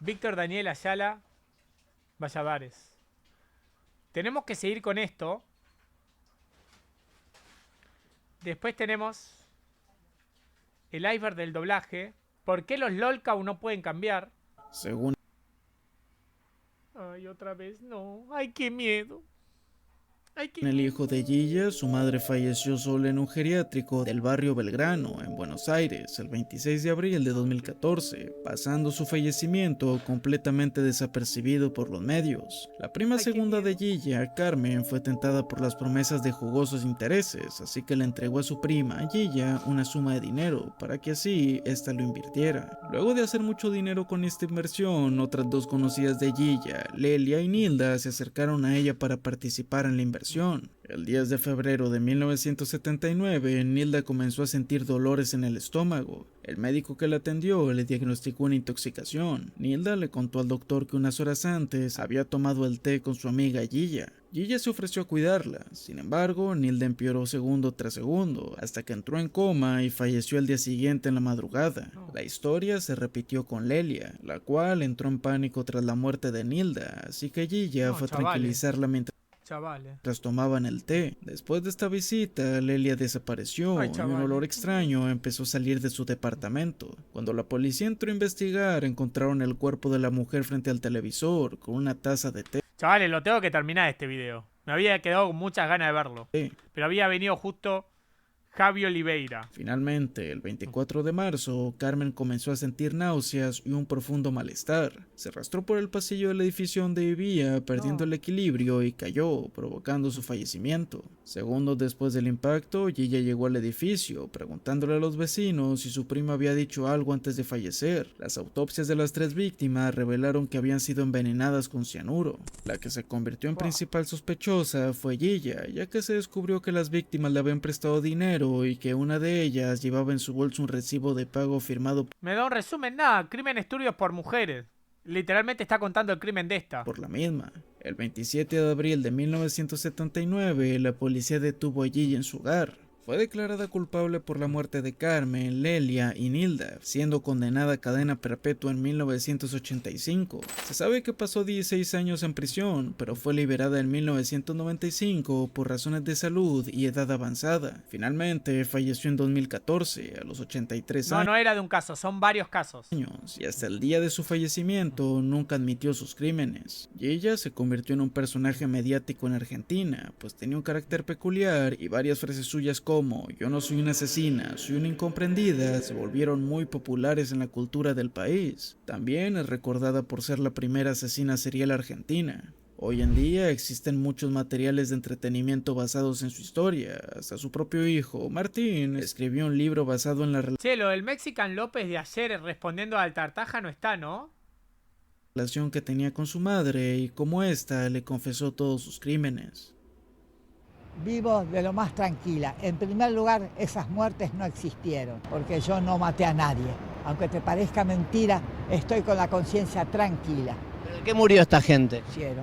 Víctor Daniel Ayala Valladares. Tenemos que seguir con esto. Después tenemos el iceberg del doblaje. ¿Por qué los lolcow no pueden cambiar? Según Ay, otra vez no. Ay, qué miedo. Ay, qué el miedo. hijo de Gilla, su madre falleció sola en un geriátrico del barrio Belgrano, en Buenos Aires, el 26 de abril de 2014, pasando su fallecimiento completamente desapercibido por los medios. La prima segunda de Gilla, Carmen, fue tentada por las promesas de jugosos intereses, así que le entregó a su prima, Gilla, una suma de dinero, para que así ésta lo invirtiera. Luego de hacer mucho dinero con esta inversión, otras dos conocidas de Gilla, Lelia y Nilda, se acercaron a ella para participar en la inversión. El 10 de febrero de 1979, Nilda comenzó a sentir dolores en el estómago. El médico que la atendió le diagnosticó una intoxicación. Nilda le contó al doctor que unas horas antes había tomado el té con su amiga Gilla. Gilla se ofreció a cuidarla, sin embargo, Nilda empeoró segundo tras segundo, hasta que entró en coma y falleció al día siguiente en la madrugada. La historia se repitió con Lelia, la cual entró en pánico tras la muerte de Nilda, así que Gilla fue a tranquilizarla mientras tomaban el té. Después de esta visita, Lelia desapareció y un olor extraño empezó a salir de su departamento. Cuando la policía entró a investigar, encontraron el cuerpo de la mujer frente al televisor con una taza de té. Chavales, lo tengo que terminar este video. Me había quedado con muchas ganas de verlo. Pero había venido justo Javi Oliveira. Finalmente, el 24 de marzo, Carmen comenzó a sentir náuseas y un profundo malestar. Se arrastró por el pasillo del edificio donde vivía, perdiendo el equilibrio y cayó, provocando su fallecimiento. Segundos después del impacto, Gilla llegó al edificio, preguntándole a los vecinos si su prima había dicho algo antes de fallecer. Las autopsias de las tres víctimas revelaron que habían sido envenenadas con cianuro. La que se convirtió en principal sospechosa fue Gilla, ya que se descubrió que las víctimas le habían prestado dinero y que una de ellas llevaba en su bolso un recibo de pago firmado. Me da un resumen, nada, crímenes turbios por mujeres. Literalmente está contando el crimen de esta. Por la misma. El 27 de abril de 1979, la policía detuvo a Gilla en su hogar. Fue declarada culpable por la muerte de Carmen, Lelia y Nilda, siendo condenada a cadena perpetua en 1985. Se sabe que pasó 16 años en prisión, pero fue liberada en 1995 por razones de salud y edad avanzada. Finalmente, falleció en 2014, a los 83 años. No era de un caso, son varios casos. Y hasta el día de su fallecimiento nunca admitió sus crímenes. Y ella se convirtió en un personaje mediático en Argentina, pues tenía un carácter peculiar y varias frases suyas como "yo no soy una asesina, soy una incomprendida" se volvieron muy populares en la cultura del país. También es recordada por ser la primera asesina serial argentina. Hoy en día existen muchos materiales de entretenimiento basados en su historia. Hasta su propio hijo, Martín, escribió un libro basado en la lo del Mexican López de ayer respondiendo al Tartaja no está, ¿no? relación que tenía con su madre y cómo ésta le confesó todos sus crímenes. Vivo de lo más tranquila. En primer lugar, esas muertes no existieron, porque yo no maté a nadie. Aunque te parezca mentira, estoy con la conciencia tranquila. ¿De qué murió esta gente? No sé.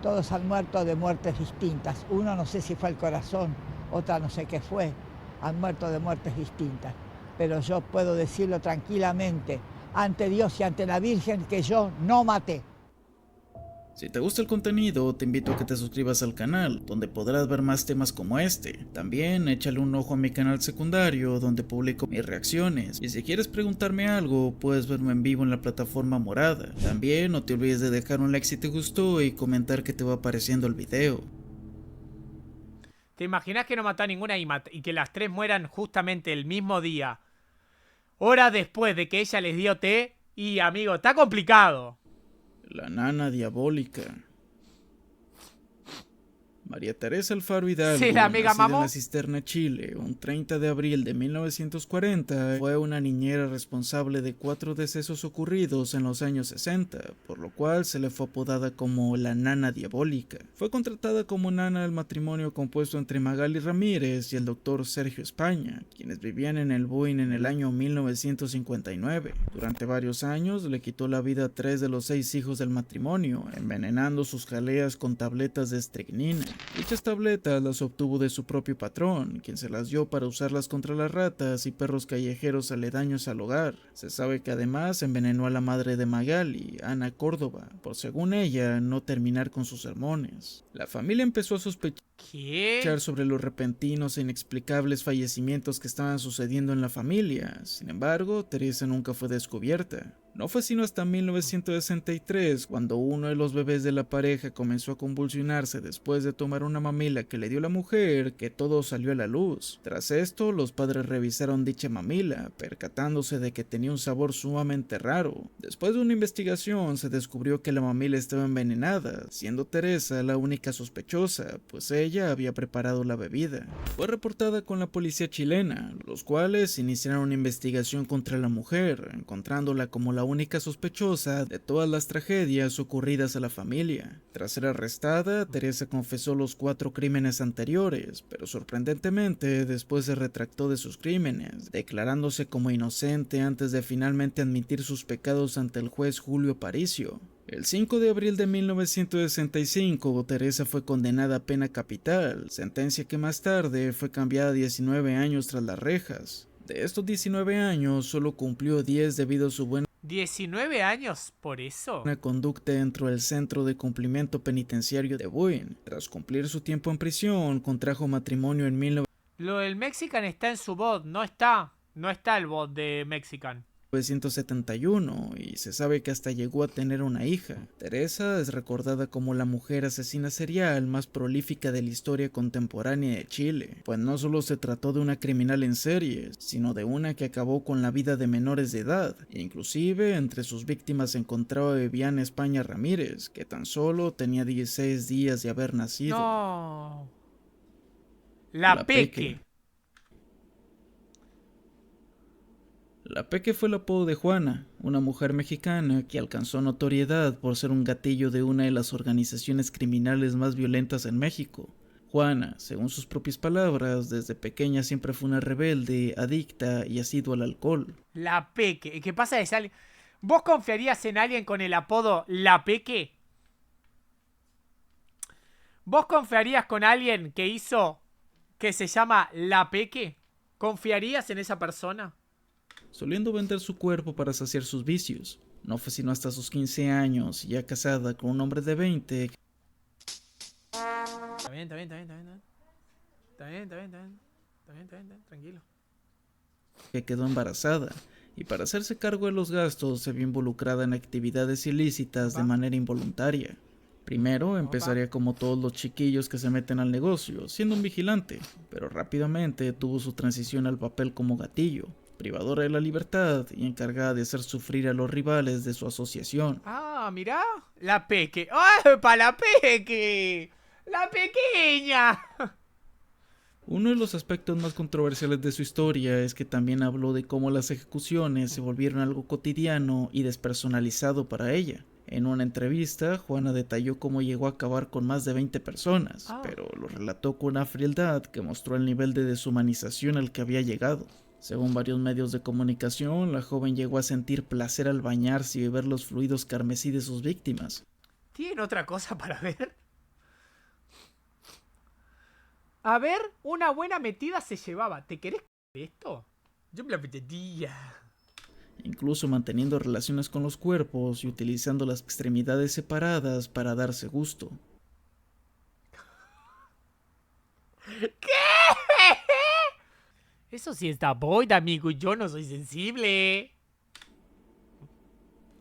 Todos han muerto de muertes distintas. Uno no sé si fue el corazón, otra no sé qué fue. Han muerto de muertes distintas. Pero yo puedo decirlo tranquilamente, ante Dios y ante la Virgen, que yo no maté. Si te gusta el contenido, te invito a que te suscribas al canal, donde podrás ver más temas como este. También échale un ojo a mi canal secundario, donde publico mis reacciones. Y si quieres preguntarme algo, puedes verme en vivo en la plataforma morada. También no te olvides de dejar un like si te gustó y comentar qué te va pareciendo el video. ¿Te imaginas que no mató a ninguna y que las tres mueran justamente el mismo día? Horas después de que ella les dio té. Y amigo, está complicado. La nana diabólica. María Teresa Alfaro Hidalgo, Sí, la amiga nacida en mamó. La Cisterna, Chile, un 30 de abril de 1940, fue una niñera responsable de 4 decesos ocurridos en los años 60, por lo cual se le fue apodada como la nana diabólica. Fue contratada como nana del matrimonio compuesto entre Magali Ramírez y el doctor Sergio España, quienes vivían en el Boeing en el año 1959. Durante varios años le quitó la vida a 3 de los 6 hijos del matrimonio, envenenando sus jaleas con tabletas de estricnina. Dichas tabletas las obtuvo de su propio patrón, quien se las dio para usarlas contra las ratas y perros callejeros aledaños al hogar. Se sabe que además envenenó a la madre de Magali, Ana Córdoba, por según ella no terminar con sus sermones. La familia empezó a sospechar ¿Qué? sobre los repentinos e inexplicables fallecimientos que estaban sucediendo en la familia. Sin embargo, Teresa nunca fue descubierta. No fue sino hasta 1963 cuando uno de los bebés de la pareja comenzó a convulsionarse después de tomar una mamila que le dio la mujer que todo salió a la luz. Tras esto, los padres revisaron dicha mamila, percatándose de que tenía un sabor sumamente raro. Después de una investigación, se descubrió que la mamila estaba envenenada, siendo Teresa la única sospechosa, pues ella había preparado la bebida. Fue reportada con la policía chilena, los cuales iniciaron una investigación contra la mujer, encontrándola como la única sospechosa de todas las tragedias ocurridas a la familia. Tras ser arrestada, Teresa confesó los 4 crímenes anteriores, pero sorprendentemente después se retractó de sus crímenes, declarándose como inocente antes de finalmente admitir sus pecados ante el juez Julio Aparicio. El 5 de abril de 1965, Teresa fue condenada a pena capital, sentencia que más tarde fue cambiada a 19 años tras las rejas. De estos 19 años, solo cumplió 10 debido a su buena 19 años por eso. conducta dentro del Centro de Cumplimiento Penitenciario de Buin. Tras cumplir su tiempo en prisión, contrajo matrimonio en Lo del Mexican está en su bot, no está. No está el bot de Mexican. 1971 y se sabe que hasta llegó a tener una hija. Teresa es recordada como la mujer asesina serial más prolífica de la historia contemporánea de Chile, pues no solo se trató de una criminal en serie, sino de una que acabó con la vida de menores de edad. Inclusive entre sus víctimas se encontraba Viviana España Ramírez, que tan solo tenía 16 días de haber nacido. No. La Peque. La Peque fue el apodo de Juana, una mujer mexicana que alcanzó notoriedad por ser un gatillo de una de las organizaciones criminales más violentas en México. Juana, según sus propias palabras, desde pequeña siempre fue una rebelde, adicta y asidua al alcohol. La Peque. ¿Qué pasa de alguien? ¿Vos confiarías en alguien con el apodo La Peque? ¿Vos confiarías con alguien que se llama La Peque? ¿Confiarías en esa persona? Soliendo vender su cuerpo para saciar sus vicios. No fue sino hasta sus 15 años, ya casada con un hombre de 20, Está bien. Tranquilo. que quedó embarazada, y para hacerse cargo de los gastos se vio involucrada en actividades ilícitas de manera involuntaria. Primero empezaría como todos los chiquillos que se meten al negocio, siendo un vigilante, pero rápidamente tuvo su transición al papel como gatillo, privadora de la libertad y encargada de hacer sufrir a los rivales de su asociación. Ah, mirá. La Peque. ¡Ay, pa' la Peque! ¡La pequeña! Uno de los aspectos más controversiales de su historia es que también habló de cómo las ejecuciones se volvieron algo cotidiano y despersonalizado para ella. En una entrevista, Juana detalló cómo llegó a acabar con más de 20 personas, pero lo relató con una frialdad que mostró el nivel de deshumanización al que había llegado. Según varios medios de comunicación, la joven llegó a sentir placer al bañarse y beber los fluidos carmesí de sus víctimas. ¿Tienen otra cosa para ver? A ver, una buena metida se llevaba. ¿Te querés esto? Yo me la metería. Incluso manteniendo relaciones con los cuerpos y utilizando las extremidades separadas para darse gusto. ¿Qué? Eso sí está void, amigo. Yo no soy sensible.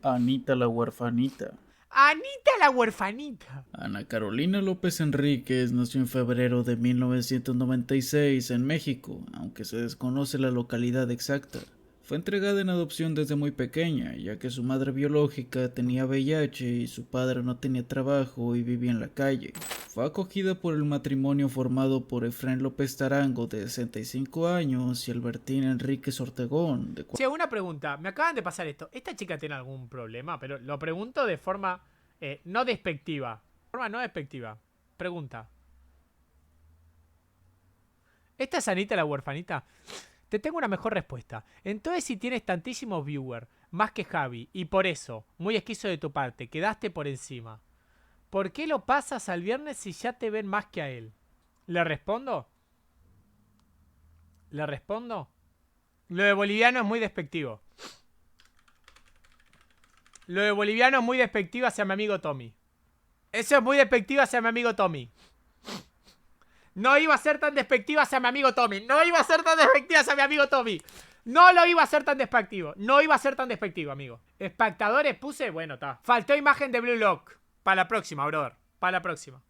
Anita la huerfanita. Anita la huerfanita. Ana Carolina López Enríquez nació en febrero de 1996 en México, aunque se desconoce la localidad exacta. Fue entregada en adopción desde muy pequeña, ya que su madre biológica tenía VIH y su padre no tenía trabajo y vivía en la calle. Fue acogida por el matrimonio formado por Efraín López Tarango, de 65 años, y Albertina Enríquez Ortegón, de Che, una pregunta. Me acaban de pasar esto. ¿Esta chica tiene algún problema? Pero lo pregunto de forma no despectiva. Pregunta. ¿Esta es Anita la huerfanita? Te tengo una mejor respuesta. Entonces, si tienes tantísimos viewers, más que Javi, y por eso, muy esquizo de tu parte, quedaste por encima, ¿Por qué lo pasas al viernes si ya te ven más que a él? ¿Le respondo? ¿Le respondo? Lo de boliviano es muy despectivo. Lo de boliviano es muy despectivo hacia mi amigo Tommy. Eso es muy despectivo hacia mi amigo Tommy. No iba a ser tan despectivo hacia mi amigo Tommy. No iba a ser tan despectivo hacia mi amigo Tommy. No lo iba a ser tan despectivo. No iba a ser tan despectivo, amigo. Espectadores puse, bueno, está. Faltó imagen de Blue Lock. Para la próxima, brother. Para la próxima.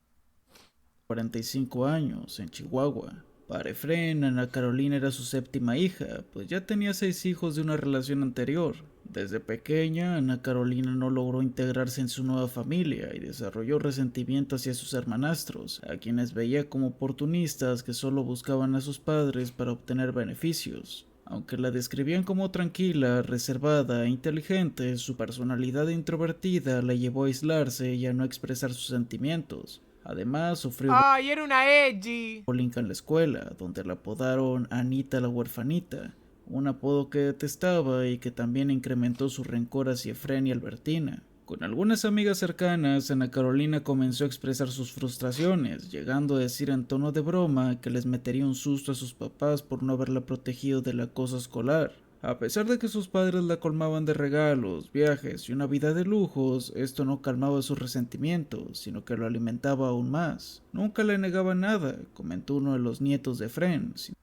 45 años, en Chihuahua. Para Efrén, Ana Carolina era su séptima hija, pues ya tenía 6 hijos de una relación anterior. Desde pequeña, Ana Carolina no logró integrarse en su nueva familia y desarrolló resentimiento hacia sus hermanastros, a quienes veía como oportunistas que solo buscaban a sus padres para obtener beneficios. Aunque la describían como tranquila, reservada e inteligente, su personalidad introvertida la llevó a aislarse y a no expresar sus sentimientos. Además, sufrió ¡Ay, era una edgy! bullying en la escuela, donde la apodaron Anita la huerfanita, un apodo que detestaba y que también incrementó su rencor hacia Efrén y Albertina. Con algunas amigas cercanas, Ana Carolina comenzó a expresar sus frustraciones, llegando a decir en tono de broma que les metería un susto a sus papás por no haberla protegido del acoso escolar. A pesar de que sus padres la colmaban de regalos, viajes y una vida de lujos, esto no calmaba su resentimiento, sino que lo alimentaba aún más. Nunca le negaba nada, comentó uno de los nietos de Efrén, sin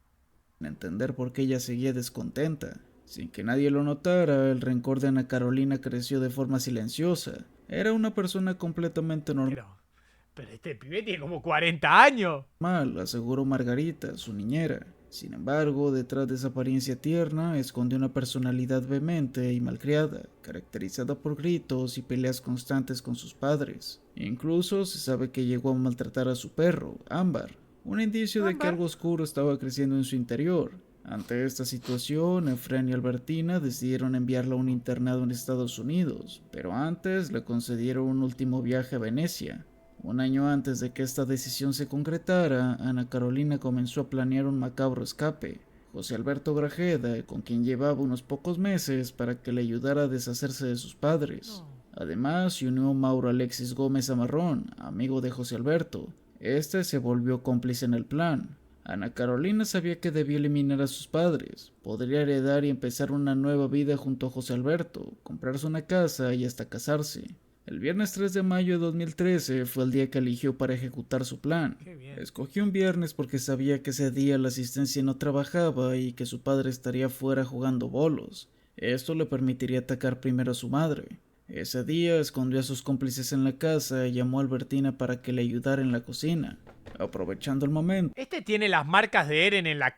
entender por qué ella seguía descontenta. Sin que nadie lo notara, el rencor de Ana Carolina creció de forma silenciosa. Era una persona completamente Pero este pibe tiene como 40 años. normal, aseguró Margarita, su niñera. Sin embargo, detrás de esa apariencia tierna, esconde una personalidad vehemente y malcriada, caracterizada por gritos y peleas constantes con sus padres. Incluso se sabe que llegó a maltratar a su perro, Ámbar, un indicio de que algo oscuro estaba creciendo en su interior. Ante esta situación, Efrén y Albertina decidieron enviarla a un internado en Estados Unidos, pero antes le concedieron un último viaje a Venecia. Un año antes de que esta decisión se concretara, Ana Carolina comenzó a planear un macabro escape. José Alberto Grajeda, con quien llevaba unos pocos meses, para que le ayudara a deshacerse de sus padres. Además, se unió Mauro Alexis Gómez Amarrón, amigo de José Alberto. Este se volvió cómplice en el plan. Ana Carolina sabía que debía eliminar a sus padres, podría heredar y empezar una nueva vida junto a José Alberto, comprarse una casa y hasta casarse. El viernes 3 de mayo de 2013 fue el día que eligió para ejecutar su plan. Escogió un viernes porque sabía que ese día la asistencia no trabajaba y que su padre estaría fuera jugando bolos. Esto le permitiría atacar primero a su madre. Ese día escondió a sus cómplices en la casa y llamó a Albertina para que le ayudara en la cocina. Aprovechando el momento, ¿Este tiene las marcas de Eren en la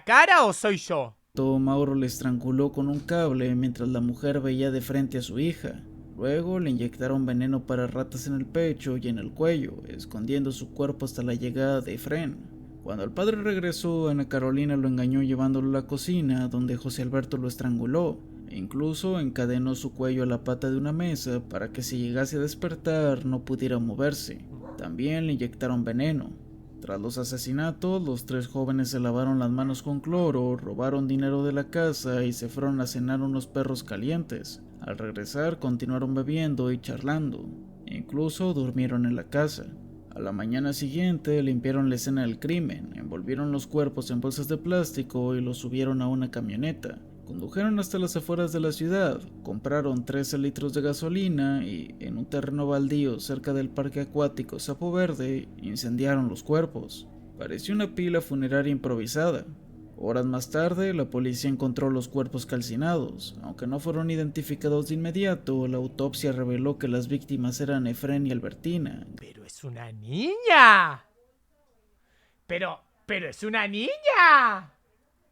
cara o soy yo? Mauro le estranguló con un cable mientras la mujer veía de frente a su hija. Luego le inyectaron veneno para ratas en el pecho y en el cuello, escondiendo su cuerpo hasta la llegada de Efrén. Cuando el padre regresó, Ana Carolina lo engañó llevándolo a la cocina, donde José Alberto lo estranguló. E incluso encadenó su cuello a la pata de una mesa para que si llegase a despertar no pudiera moverse. También le inyectaron veneno. Tras los asesinatos, los 3 jóvenes se lavaron las manos con cloro, robaron dinero de la casa y se fueron a cenar unos perros calientes. Al regresar, continuaron bebiendo y charlando. Incluso durmieron en la casa. A la mañana siguiente, limpiaron la escena del crimen, envolvieron los cuerpos en bolsas de plástico y los subieron a una camioneta. Condujeron hasta las afueras de la ciudad, compraron 13 litros de gasolina y, en un terreno baldío cerca del parque acuático Sapo Verde, incendiaron los cuerpos. Parecía una pila funeraria improvisada. Horas más tarde, la policía encontró los cuerpos calcinados. Aunque no fueron identificados de inmediato, la autopsia reveló que las víctimas eran Efrén y Albertina. ¡Pero es una niña! ¡Pero es una niña!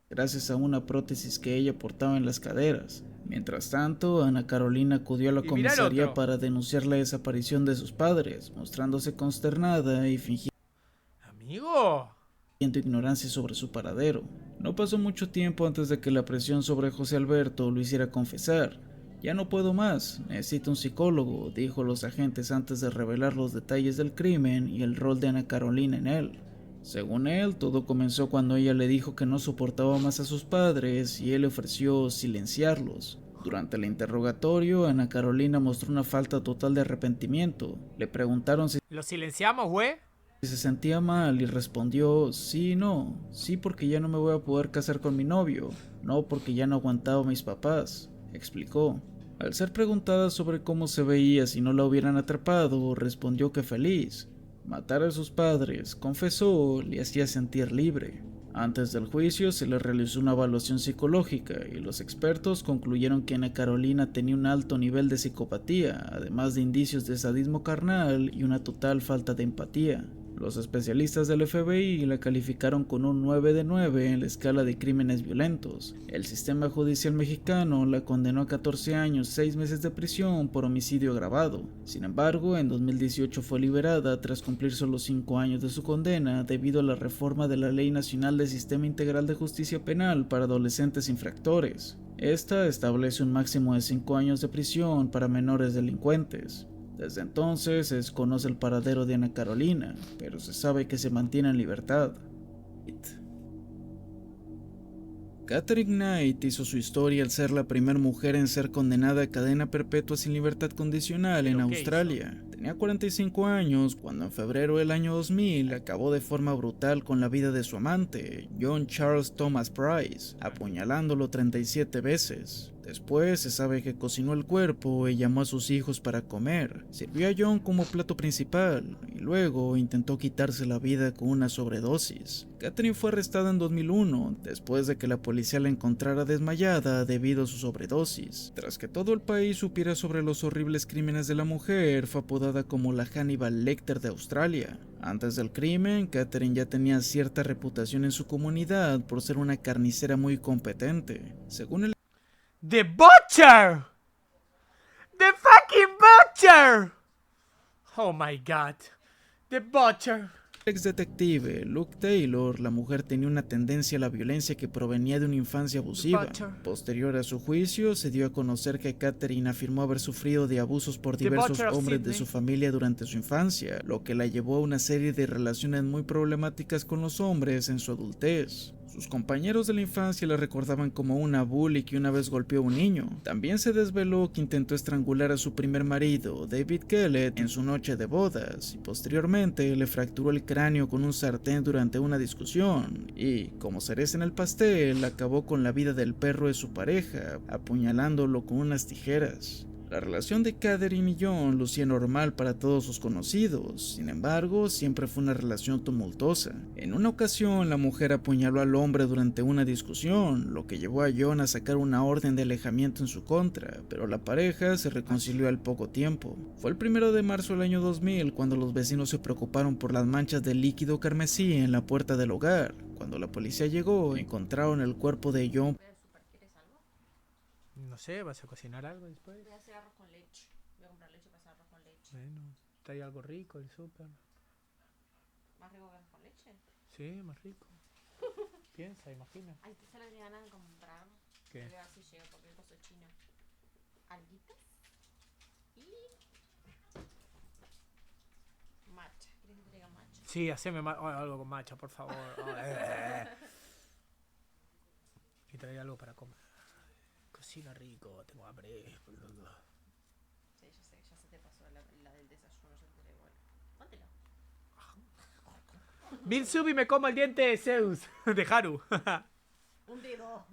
Gracias a una prótesis que ella portaba en las caderas. Mientras tanto, Ana Carolina acudió a la comisaría para denunciar la desaparición de sus padres, mostrándose consternada y fingiendo ignorancia sobre su paradero. No pasó mucho tiempo antes de que la presión sobre José Alberto lo hiciera confesar. Ya no puedo más, necesito un psicólogo, dijo los agentes antes de revelar los detalles del crimen y el rol de Ana Carolina en él. Según él, todo comenzó cuando ella le dijo que no soportaba más a sus padres y él le ofreció silenciarlos. Durante el interrogatorio, Ana Carolina mostró una falta total de arrepentimiento. Le preguntaron si ¿Lo silenciamos, güey? se sentía mal y respondió sí y no. Sí porque ya no me voy a poder casar con mi novio, no porque ya no aguantaba a mis papás, explicó. Al ser preguntada sobre cómo se veía si no la hubieran atrapado, respondió que feliz. Matar a sus padres, confesó, le hacía sentir libre. Antes del juicio se le realizó una evaluación psicológica y los expertos concluyeron que Ana Carolina tenía un alto nivel de psicopatía, además de indicios de sadismo carnal y una total falta de empatía. Los especialistas del FBI la calificaron con un 9 de 9 en la escala de crímenes violentos. El sistema judicial mexicano la condenó a 14 años, 6 meses de prisión por homicidio agravado. Sin embargo, en 2018 fue liberada tras cumplir solo 5 años de su condena debido a la reforma de la Ley Nacional del Sistema Integral de Justicia Penal para adolescentes infractores. Esta establece un máximo de 5 años de prisión para menores delincuentes. Desde entonces se desconoce el paradero de Ana Carolina, pero se sabe que se mantiene en libertad. Katherine Knight hizo su historia al ser la primera mujer en ser condenada a cadena perpetua sin libertad condicional en Australia. Tenía 45 años cuando en febrero del año 2000 acabó de forma brutal con la vida de su amante, John Charles Thomas Price, apuñalándolo 37 veces. Después se sabe que cocinó el cuerpo y llamó a sus hijos para comer. Sirvió a John como plato principal y luego intentó quitarse la vida con una sobredosis. Katherine fue arrestada en 2001 después de que la policía la encontrara desmayada debido a su sobredosis. Tras que todo el país supiera sobre los horribles crímenes de la mujer, fue apodada como la Hannibal Lecter de Australia. Antes del crimen, Katherine ya tenía cierta reputación en su comunidad por ser una carnicera muy competente. Según el ¡The Butcher! ¡The fucking Butcher! Oh my god. ¡The Butcher! ex detective Luke Taylor, la mujer tenía una tendencia a la violencia que provenía de una infancia abusiva. Posterior a su juicio, se dio a conocer que Katherine afirmó haber sufrido de abusos por diversos hombres de su familia durante su infancia, lo que la llevó a una serie de relaciones muy problemáticas con los hombres en su adultez. Sus compañeros de la infancia la recordaban como una bully que una vez golpeó a un niño. También se desveló que intentó estrangular a su primer marido, David Kellett, en su noche de bodas, y posteriormente le fracturó el cráneo con un sartén durante una discusión, y, como cereza en el pastel, acabó con la vida del perro de su pareja, apuñalándolo con unas tijeras. La relación de Katherine y John lucía normal para todos sus conocidos, sin embargo, siempre fue una relación tumultuosa. En una ocasión, la mujer apuñaló al hombre durante una discusión, lo que llevó a John a sacar una orden de alejamiento en su contra, pero la pareja se reconcilió al poco tiempo. Fue el 1 de marzo del año 2000 cuando los vecinos se preocuparon por las manchas de líquido carmesí en la puerta del hogar. Cuando la policía llegó, encontraron el cuerpo de John. No sé, ¿vas a cocinar algo después? Voy a hacer arroz con leche. Voy a comprar leche para hacer arroz con leche. Bueno, trae algo rico el súper. ¿Más rico que arroz con leche? Sí, más rico. Piensa, imagina. Ay, ¿te sale ganas de comprar? ¿Qué? Voy a ver si llega cualquier cosa china. Alguitas y matcha. ¿Quieres que te traiga matcha? Sí, haceme algo con matcha, por favor. Y trae algo para comer. Cocina rico, tengo hambre. Sí, ya sé, ya se te pasó la del desayuno, yo te la igual. Póntelo. Bill Subi me como el diente de Zeus, de Haru. Un dedo.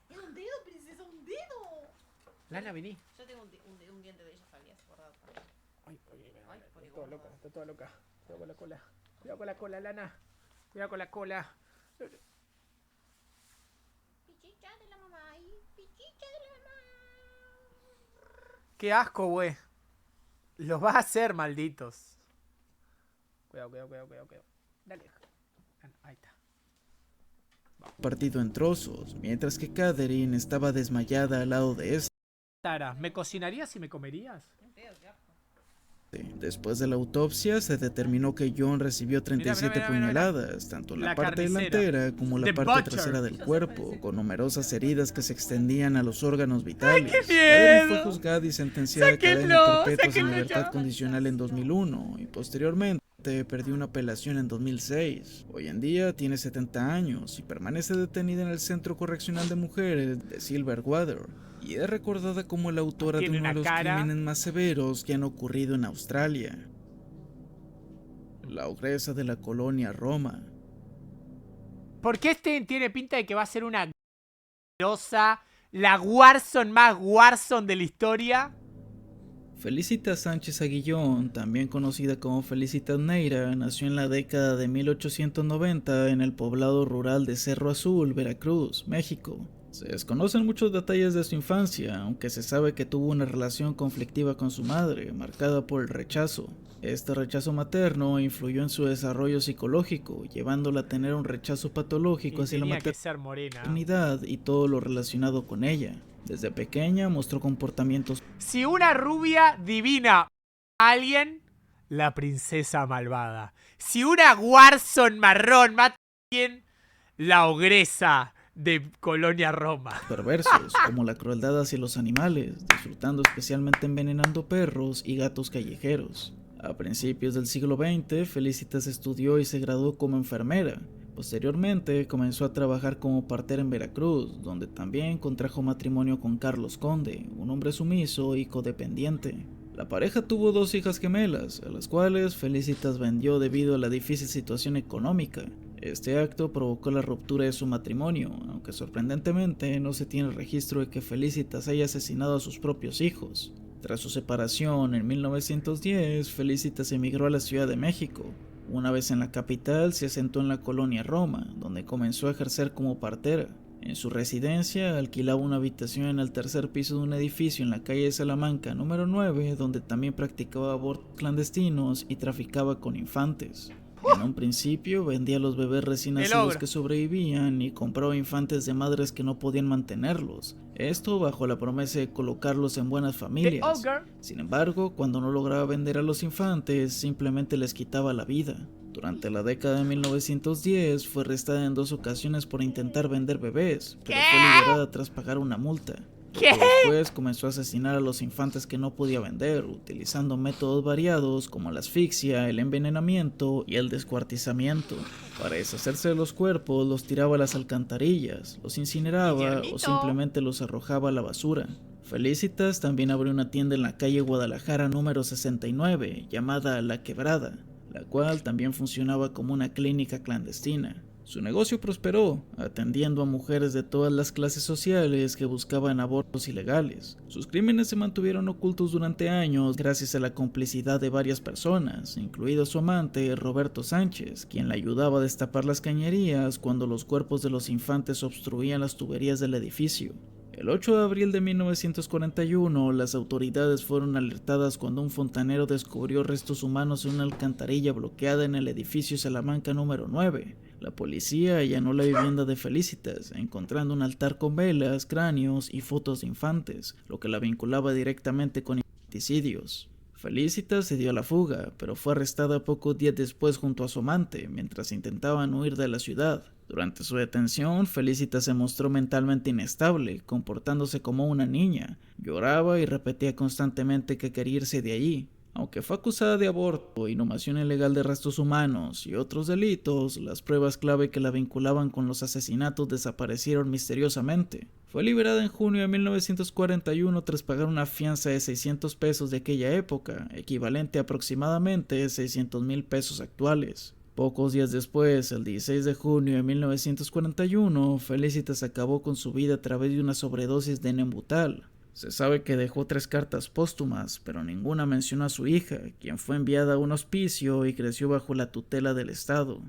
Es un dedo, princesa, un dedo. Lana, vení. Yo tengo un diente de ella, ¿sabías? Guardado por ahí. Ay, Ay, está toda loca, está toda loca. Cuidado con la cola. Cuidado con la cola, Lana. Cuidado con la cola. Pichicha de la mamá ahí. Pichicha de la mamá. Qué asco, güey. Los vas a hacer, malditos. Cuidado. Dale. Ahí está. Partido en trozos, mientras que Katherine estaba desmayada al lado de este. Tara, ¿me cocinarías y me comerías? Qué asco. Después de la autopsia, se determinó que John recibió 37 puñaladas, tanto en la parte delantera como en la parte trasera del cuerpo, con numerosas heridas que se extendían a los órganos vitales. Katherine fue juzgada y sentenciada a cadena perpetua sin libertad condicional en 2001, y posteriormente 2007 perdió una apelación en 2006. Hoy en día tiene 70 años y permanece detenida en el Centro Correccional de Mujeres de Silverwater. Y es recordada como la autora de Tiene uno de una los cara. crímenes más severos que han ocurrido en Australia. La ogresa de la colonia Roma. ¿Por qué este tiene pinta de que va a ser una grosa, la Warzone más Warzone de la historia? Felicitas Sánchez Aguillón, también conocida como Felicitas Neira, nació en la década de 1890 en el poblado rural de Cerro Azul, Veracruz, México. Se desconocen muchos detalles de su infancia, aunque se sabe que tuvo una relación conflictiva con su madre, marcada por el rechazo. Este rechazo materno influyó en su desarrollo psicológico, llevándola a tener un rechazo patológico Y hacia la tenía que ser morena. maternidad y todo lo relacionado con ella. Desde pequeña mostró comportamientos Si una rubia divina a alguien, la princesa malvada. Si una Warzone marrón mata a alguien, la ogresa de Colonia Roma. perversos, como la crueldad hacia los animales, disfrutando especialmente envenenando perros y gatos callejeros. A principios del siglo XX, Felicitas estudió y se graduó como enfermera. Posteriormente, comenzó a trabajar como partera en Veracruz, donde también contrajo matrimonio con Carlos Conde, un hombre sumiso y codependiente. La pareja tuvo 2 hijas gemelas, a las cuales Felicitas vendió debido a la difícil situación económica. Este acto provocó la ruptura de su matrimonio, aunque sorprendentemente no se tiene registro de que Felicitas haya asesinado a sus propios hijos. Tras su separación en 1910, Felicitas emigró a la Ciudad de México. Una vez en la capital, se asentó en la colonia Roma, donde comenzó a ejercer como partera. En su residencia, alquilaba una habitación en el tercer piso de un edificio en la calle de Salamanca número 9, donde también practicaba abortos clandestinos y traficaba con infantes. En un principio vendía a los bebés recién nacidos que sobrevivían y compraba infantes de madres que no podían mantenerlos. Esto bajo la promesa de colocarlos en buenas familias. Sin embargo, cuando no lograba vender a los infantes, simplemente les quitaba la vida. Durante la década de 1910 fue arrestada en 2 ocasiones por intentar vender bebés, pero fue liberada tras pagar una multa. Después comenzó a asesinar a los infantes que no podía vender, utilizando métodos variados como la asfixia, el envenenamiento y el descuartizamiento. Para deshacerse de los cuerpos, los tiraba a las alcantarillas, los incineraba o simplemente los arrojaba a la basura. Felicitas también abrió una tienda en la calle Guadalajara número 69, llamada La Quebrada, la cual también funcionaba como una clínica clandestina. Su negocio prosperó, atendiendo a mujeres de todas las clases sociales que buscaban abortos ilegales. Sus crímenes se mantuvieron ocultos durante años gracias a la complicidad de varias personas, incluido su amante Roberto Sánchez, quien la ayudaba a destapar las cañerías cuando los cuerpos de los infantes obstruían las tuberías del edificio. El 8 de abril de 1941, las autoridades fueron alertadas cuando un fontanero descubrió restos humanos en una alcantarilla bloqueada en el edificio Salamanca número 9. La policía allanó la vivienda de Felicitas, encontrando un altar con velas, cráneos y fotos de infantes, lo que la vinculaba directamente con infanticidios. Felicitas se dio a la fuga, pero fue arrestada pocos días después junto a su amante, mientras intentaban huir de la ciudad. Durante su detención, Felicitas se mostró mentalmente inestable, comportándose como una niña. Lloraba y repetía constantemente que quería irse de allí. Aunque fue acusada de aborto, inhumación ilegal de restos humanos y otros delitos, las pruebas clave que la vinculaban con los asesinatos desaparecieron misteriosamente. Fue liberada en junio de 1941 tras pagar una fianza de 600 pesos de aquella época, equivalente a aproximadamente 600,000 pesos actuales. Pocos días después, el 16 de junio de 1941, Felicitas acabó con su vida a través de una sobredosis de Nembutal. Se sabe que dejó 3 cartas póstumas, pero ninguna mencionó a su hija, quien fue enviada a un hospicio y creció bajo la tutela del Estado.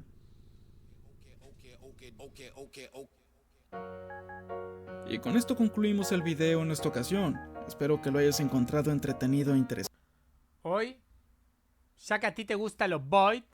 Y con esto concluimos el video en esta ocasión. Espero que lo hayas encontrado entretenido e interesante. Hoy, ya que a ti te gustan los Void,